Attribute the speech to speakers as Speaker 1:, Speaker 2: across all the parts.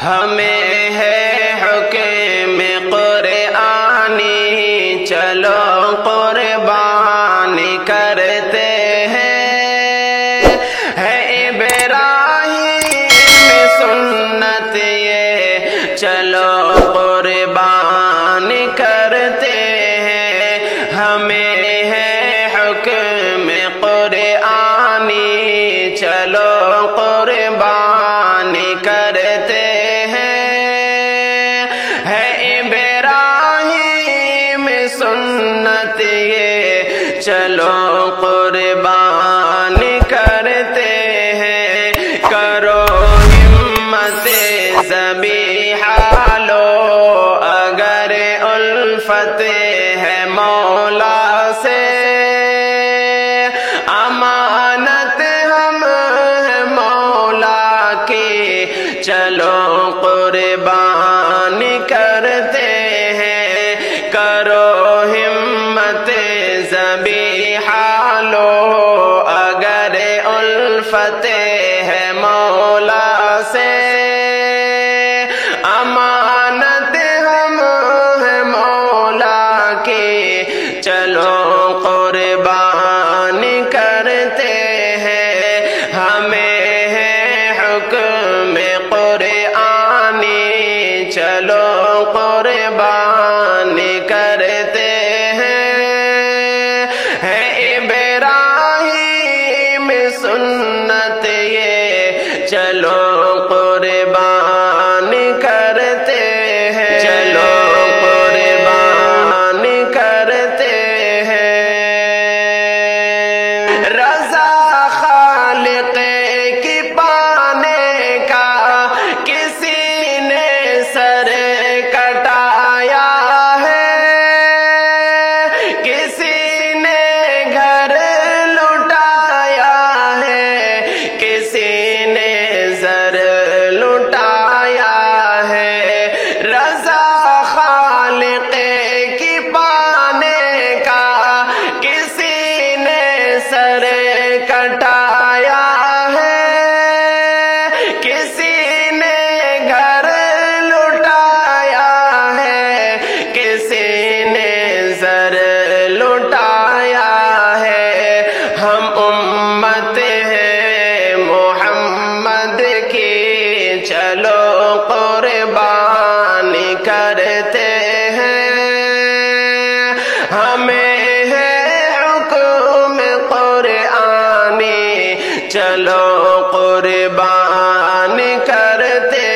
Speaker 1: ہمیں ہے حکم قرآنی، چلو قربانی کرتے ہیں، ہے ابراہیم سنت یہ، چلو قربانی کرتے ہیں، ہمیں ہے حکم قرآنی، چلو قربانی کرتے ہیں، ہے ابراہیم سنت یہ، چلو قربانی کرتے ہیں، کرو ہمت ذبیحہ لو اگر الفت ہے مولا سے، امانت ہم ہے مولا کی، چلو قربانی کرتے ہیں، کرو ہمت ذبیحہ لو اگر الفت ہے مولا سے، امانت ہم ہے مولا کی، چلو قربانی کرتے ہیں، ہمیں ہے حکم قرآنی، چلو قربانی کرتے ہیں، ہے ابراہیم سنت یہ، چلو قربانی کرتے ہیں، چلو قربانی کرتے ہیں، رضا خالق کی پانے کا کسی نے سر کٹایا ہے، کسی نے گھر لٹایا ہے، کسی نے زر لٹایا ہے، رضا خالق کی پانے کا کسی نے سر کٹایا ہے، کسی نے گھر لٹایا ہے، کسی نے زر لٹایا ہے، ہم امت ہیں محمد کی، چلو قربانی کرتے ہیں، ہمیں ہے حکم قرآنی، چلو قربانی کرتے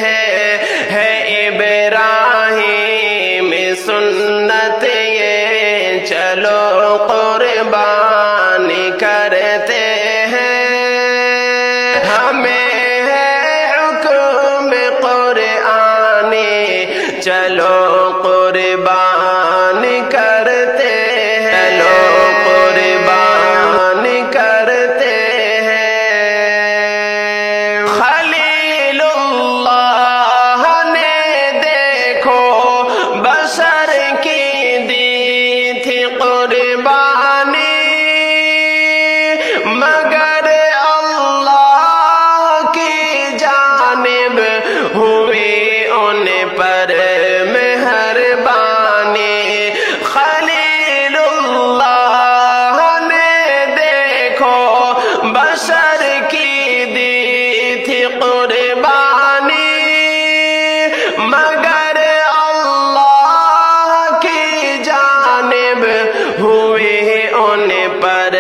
Speaker 1: ہیں، ہے ابراہیم سنت یہ، چلو قربانی کرتے ہیں، ہمیں ہے حکم قرآنی، چلو قربانی کرتے ہیں، چلو قربانی کرتے ہیں، خلیل اللہ نے دیکھو بشر کی دی تھی قربانی، مگر اللہ کی جانب ہوئی ان پر مہربانی، خلیل اللہ نے دیکھو بشر کی دی تھی قربانی، مگر اللہ کی جانب ہوئی ان پر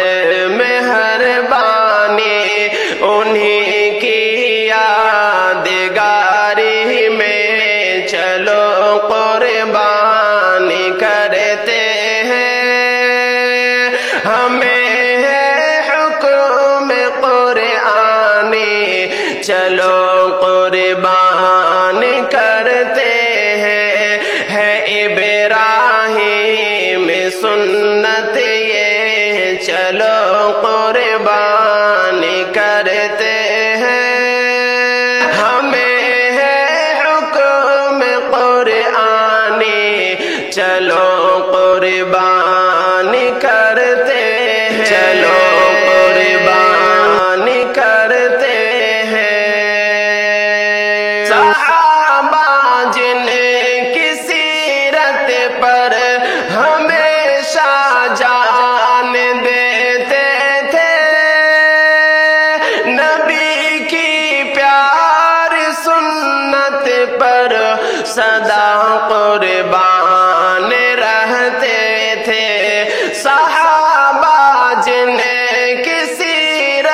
Speaker 1: مہربانی، انہی کی یادگاری میں چلو قربانی کرتے ہیں، ہمیں ہے حکم قرآنی، چلو قربانی کرتے ہیں، ہے ابراہیم سنت یہ، چلو قربانی کرتے ہیں، ہمیں ہے حکم قرآنی، چلو قربانی کرتے ہیں، چلو قربانی کرتے ہیں،